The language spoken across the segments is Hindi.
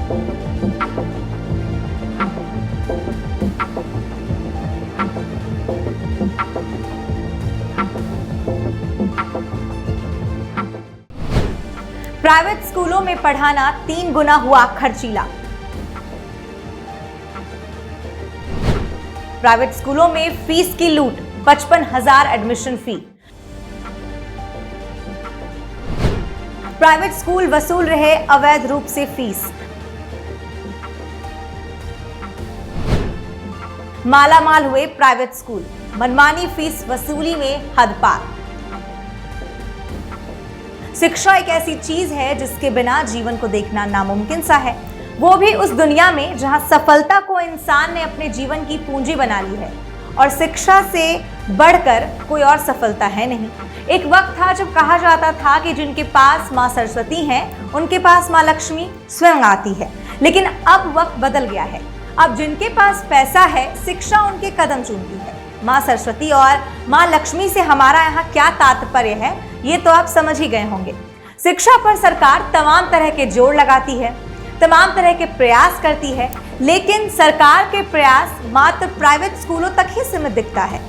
प्राइवेट स्कूलों में पढ़ाना 3 गुना हुआ खर्चीला। प्राइवेट स्कूलों में फीस की लूट, 55,000 एडमिशन फी। प्राइवेट स्कूल वसूल रहे अवैध रूप से फीस। मालामाल हुए प्राइवेट स्कूल, मनमानी फीस वसूली में हद पार। शिक्षा एक ऐसी चीज है जिसके बिना जीवन को देखना नामुमकिन सा है, वो भी उस दुनिया में जहां सफलता को इंसान ने अपने जीवन की पूंजी बना ली है और शिक्षा से बढ़कर कोई और सफलता है नहीं। एक वक्त था जब कहा जाता था कि जिनके पास मां सरस्वती हैं, उनके पास मां लक्ष्मी स्वयं आती है, लेकिन अब वक्त बदल गया है। अब जिनके पास पैसा है, शिक्षा उनके कदम चूमती है। मां सरस्वती और मां लक्ष्मी से हमारा यहाँ क्या तात्पर्य है, ये तो आप समझ ही गए होंगे। शिक्षा पर सरकार तमाम तरह के जोर लगाती है, तमाम तरह के प्रयास करती है, लेकिन सरकार के प्रयास मात्र प्राइवेट स्कूलों तक ही सीमित दिखता है।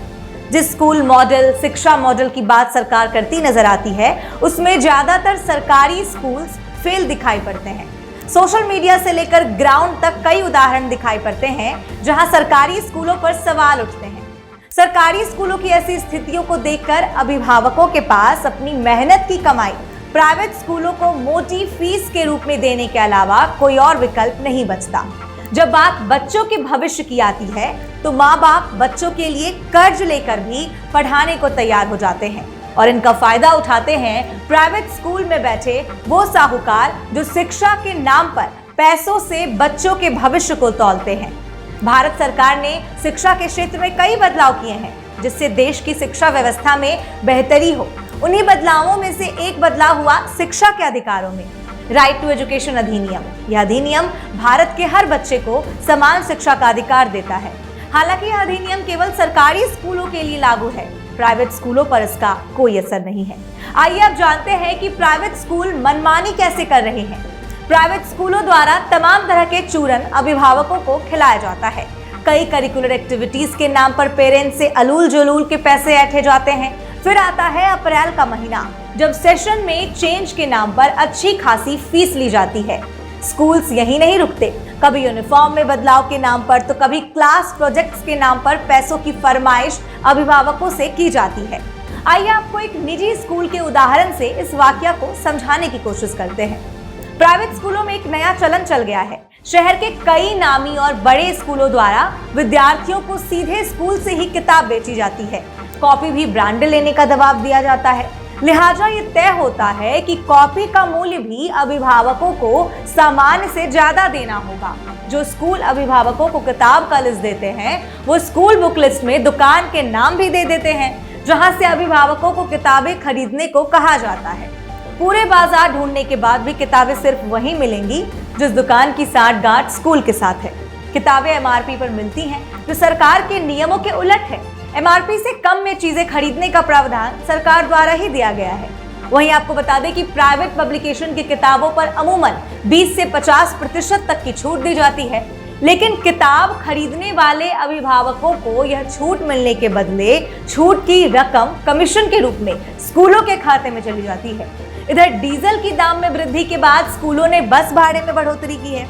जिस स्कूल मॉडल, शिक्षा मॉडल की बात सरकार करती नजर आती है, उसमें ज्यादातर सरकारी स्कूल्स फेल दिखाई पड़ते हैं। सोशल मीडिया से लेकर ग्राउंड तक कई उदाहरण दिखाई पड़ते हैं जहां सरकारी स्कूलों पर सवाल उठते हैं। सरकारी स्कूलों की ऐसी स्थितियों को देखकर अभिभावकों के पास अपनी मेहनत की कमाई प्राइवेट स्कूलों को मोटी फीस के रूप में देने के अलावा कोई और विकल्प नहीं बचता। जब बात बच्चों के भविष्य की आती है तो माँ बाप बच्चों के लिए कर्ज लेकर भी पढ़ाने को तैयार हो जाते हैं और इनका फायदा उठाते हैं प्राइवेट स्कूल में बैठे वो साहूकार जो शिक्षा के नाम पर पैसों से बच्चों के भविष्य को तौलते हैं। भारत सरकार ने शिक्षा के क्षेत्र में कई बदलाव किए हैं जिससे देश की शिक्षा व्यवस्था में बेहतरी हो। उन्हीं बदलावों में से एक बदलाव हुआ शिक्षा के अधिकारों में, राइट टू एजुकेशन अधिनियम। यह अधिनियम भारत के हर बच्चे को समान शिक्षा का अधिकार देता है। हालांकि यह अधिनियम केवल सरकारी स्कूलों के लिए लागू है, प्राइवेट स्कूलों पर इसका कोई असर नहीं है। आइए अब जानते हैं कि प्राइवेट स्कूल मनमानी कैसे कर रहे हैं। प्राइवेट स्कूलों द्वारा तमाम तरह के चूरन अभिभावकों को खिलाया जाता है। कई करिकुलर एक्टिविटीज के नाम पर पेरेंट्स से अलूल जलूल के पैसे ऐंठे जाते हैं। फिर आता है अप्रैल का महीना, जब सेशन में चेंज के नाम पर अच्छी खासी फीस ली जाती है। स्कूल्स यही नहीं रुकते, कभी यूनिफॉर्म में बदलाव के नाम पर तो कभी क्लास प्रोजेक्ट्स के नाम पर पैसों की फरमाइश अभिभावकों से की जाती है। आइए आपको एक निजी स्कूल के उदाहरण से इस वाकया को समझाने की कोशिश करते हैं। प्राइवेट स्कूलों में एक नया चलन चल गया है। शहर के कई नामी और बड़े स्कूलों द्वारा विद्यार्थियों को सीधे स्कूल से ही किताब बेची जाती है। कॉपी भी ब्रांडेड लेने का दबाव दिया जाता है। लिहाजा ये तय होता है कि कॉपी का मूल्य भी अभिभावकों को सामान्य से ज्यादा देना होगा। जो स्कूल अभिभावकों को किताब का लिस्ट देते हैं, वो स्कूल बुक लिस्ट में दुकान के नाम भी दे देते हैं, जहां से अभिभावकों को किताबें खरीदने को कहा जाता है। पूरे बाजार ढूंढने के बाद भी किताबें सिर्फ वहीं मिलेंगी जिस दुकान की साठगांठ स्कूल के साथ है। किताबें एमआरपी पर मिलती हैं, जो सरकार के नियमों के उलट है। एमआरपी से कम में चीजें खरीदने का प्रावधान सरकार द्वारा ही दिया गया है। वहीं आपको बता दें कि प्राइवेट पब्लिकेशन की किताबों पर अमूमन 20 से 50% तक की छूट दी जाती है, लेकिन किताब खरीदने वाले अभिभावकों को यह छूट मिलने के बदले छूट की रकम कमीशन के रूप में स्कूलों के खाते में चली जाती है। इधर डीजल की दाम में वृद्धि के बाद स्कूलों ने बस भाड़े में बढ़ोतरी की है।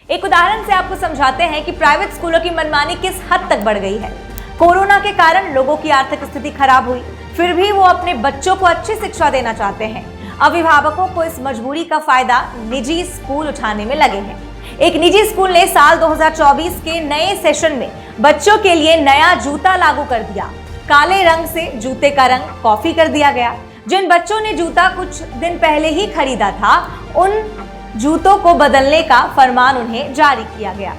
एक उदाहरण से आपको समझाते हैं कि प्राइवेट स्कूलों की मनमानी किस हद तक बढ़ गई है। कोरोना के कारण लोगों की आर्थिक स्थिति खराब हुई, फिर भी वो अपने बच्चों को अच्छी शिक्षा देना चाहते हैं। अभिभावकों को इस मजबूरी का फायदा निजी स्कूल उठाने में लगे हैं। एक निजी स्कूल ने साल 2024 के नए सेशन में बच्चों के लिए नया जूता लागू कर दिया। काले रंग से जूते का रंग कॉफी कर दिया गया। जिन बच्चों ने जूता कुछ दिन पहले ही खरीदा था, उन जूतों को बदलने का फरमान उन्हें जारी किया गया।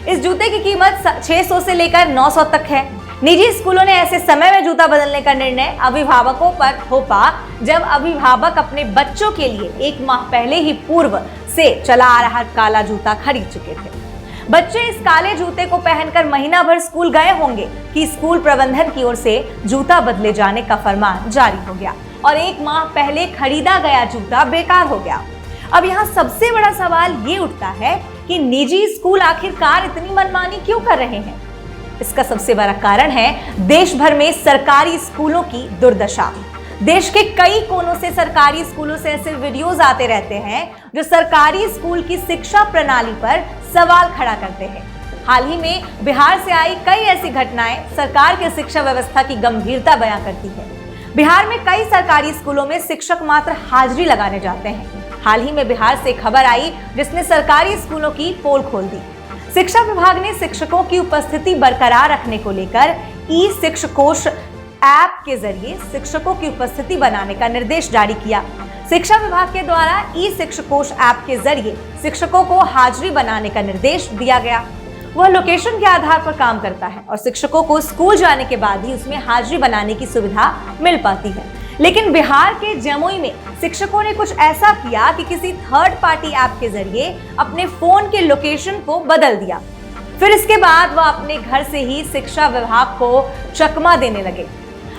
इस जूते की कीमत 600 से लेकर 900 तक है। निजी स्कूलों ने ऐसे समय में जूता बदलने का निर्णय अभिभावकों पर थोपा जब अभिभावक अपने बच्चों के लिए 1 माह पहले ही पूर्व से चला आ रहा काला जूता खरीद चुके थे। बच्चे इस काले जूते को पहनकर महीना भर स्कूल गए होंगे कि स्कूल प्रबंधन की ओर से जूता बदले जाने का फरमान जारी हो गया और 1 माह पहले खरीदा गया जूता बेकार हो गया। अब यहाँ सबसे बड़ा सवाल ये उठता है कि निजी स्कूल आखिरकार इतनी मनमानी क्यों कर रहे हैं। इसका सबसे बड़ा कारण है देश भर में सरकारी स्कूलों की दुर्दशा। देश के कई कोनों से सरकारी स्कूलों से ऐसे वीडियोस आते रहते हैं जो सरकारी स्कूल की शिक्षा प्रणाली पर सवाल खड़ा करते हैं। हाल ही में बिहार से आई कई ऐसी घटनाएं सरकार की शिक्षा व्यवस्था की गंभीरता बयां करती है। बिहार में कई सरकारी स्कूलों में शिक्षक मात्र हाजिरी लगाने जाते हैं। हाल ही में बिहार से खबर आई जिसने सरकारी स्कूलों की पोल खोल दी। शिक्षा विभाग ने शिक्षकों की उपस्थिति बरकरार रखने को लेकर ई शिक्षकोश ऐप के जरिए शिक्षकों की उपस्थिति बनाने का निर्देश जारी किया। शिक्षा विभाग के द्वारा ई शिक्षकोश ऐप के जरिए शिक्षकों को हाजिरी बनाने का निर्देश दिया गया। वह लोकेशन के आधार पर काम करता है और शिक्षकों को स्कूल जाने के बाद ही उसमें हाजिरी बनाने की सुविधा मिल पाती है। लेकिन बिहार के जमुई में शिक्षकों ने कुछ ऐसा किया कि किसी थर्ड पार्टी ऐप के जरिए अपने फोन के लोकेशन को बदल दिया। फिर इसके बाद वह अपने घर से ही शिक्षा विभाग को चकमा देने लगे।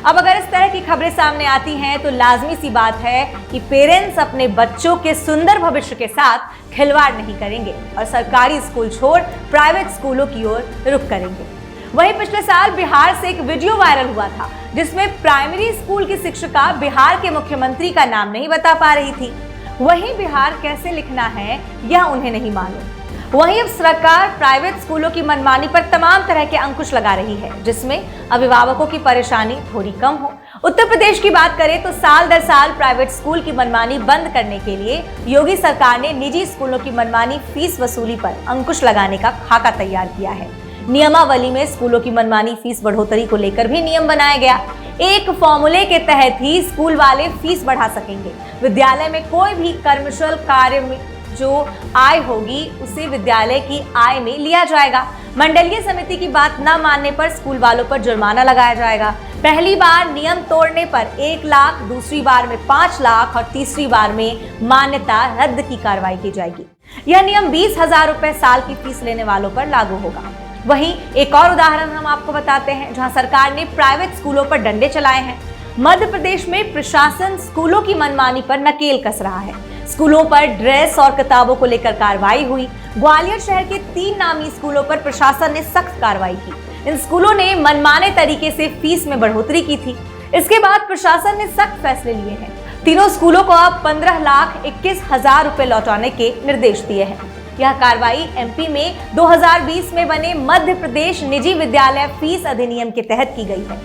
अब अगर इस तरह की खबरें सामने आती हैं तो लाजमी सी बात है कि पेरेंट्स अपने बच्चों के सुंदर भविष्य के साथ खिलवाड़ नहीं करेंगे और सरकारी स्कूल छोड़ प्राइवेट स्कूलों की ओर रुख करेंगे। वहीं पिछले साल बिहार से एक वीडियो वायरल हुआ था जिसमें प्राइमरी स्कूल की शिक्षिका बिहार के मुख्यमंत्री का नाम नहीं बता पा रही थी। वहीं बिहार कैसे लिखना है यह उन्हें नहीं मालूम। वहीं अब सरकार प्राइवेट स्कूलों की मनमानी पर तमाम तरह के अंकुश लगा रही है जिसमें अभिभावकों की परेशानी थोड़ी कम हो। उत्तर प्रदेश की बात करें तो साल दर साल प्राइवेट स्कूल की मनमानी बंद करने के लिए योगी सरकार ने निजी स्कूलों की मनमानी फीस वसूली पर अंकुश लगाने का खाका तैयार किया है। नियमावली में स्कूलों की मनमानी फीस बढ़ोतरी को लेकर भी नियम बनाया गया। एक फॉर्मूले के तहत ही स्कूल वाले फीस बढ़ा सकेंगे। विद्यालय में कोई भी कर्मशल कार्य में जो आय होगी उसे विद्यालय की आय में लिया जाएगा। मंडलीय समिति की बात न मानने पर स्कूल वालों पर जुर्माना लगाया जाएगा। पहली बार नियम तोड़ने पर 1 लाख, दूसरी बार में 5 लाख और तीसरी बार में मान्यता रद्द की कार्रवाई की जाएगी। यह नियम 20,000 रुपए साल की फीस लेने वालों पर लागू होगा। वहीं एक और उदाहरण हम आपको बताते हैं जहां सरकार ने प्राइवेट स्कूलों पर डंडे चलाए हैं। मध्य प्रदेश में प्रशासन स्कूलों की मनमानी पर नकेल कस रहा है। स्कूलों पर ड्रेस और किताबों को लेकर कार्रवाई हुई। ग्वालियर शहर के 3 नामी स्कूलों पर प्रशासन ने सख्त कार्रवाई की। इन स्कूलों ने मनमाने तरीके से फीस में बढ़ोतरी की थी। इसके बाद प्रशासन ने सख्त फैसले लिए हैं। तीनों स्कूलों को अब 15,21,000 रुपए लौटाने के निर्देश दिए हैं। यह कार्रवाई एमपी में 2020 में बने मध्य प्रदेश निजी विद्यालय फीस अधिनियम के तहत की गई है।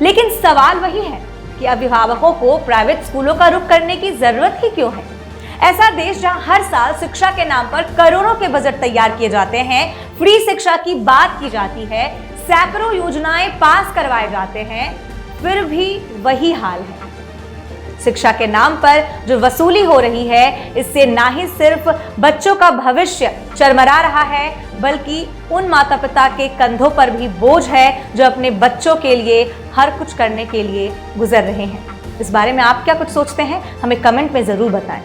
लेकिन सवाल वही है कि अभिभावकों को प्राइवेट स्कूलों का रुख करने की जरूरत ही क्यों है। ऐसा देश जहां हर साल शिक्षा के नाम पर करोड़ों के बजट तैयार किए जाते हैं, फ्री शिक्षा की बात की जाती है, सैकड़ों योजनाएं पास करवाए जाते हैं, फिर भी वही हाल है। शिक्षा के नाम पर जो वसूली हो रही है इससे ना ही सिर्फ बच्चों का भविष्य चरमरा रहा है बल्कि उन माता पिता के कंधों पर भी बोझ है जो अपने बच्चों के लिए हर कुछ करने के लिए गुजर रहे हैं। इस बारे में आप क्या कुछ सोचते हैं हमें कमेंट में जरूर बताएं।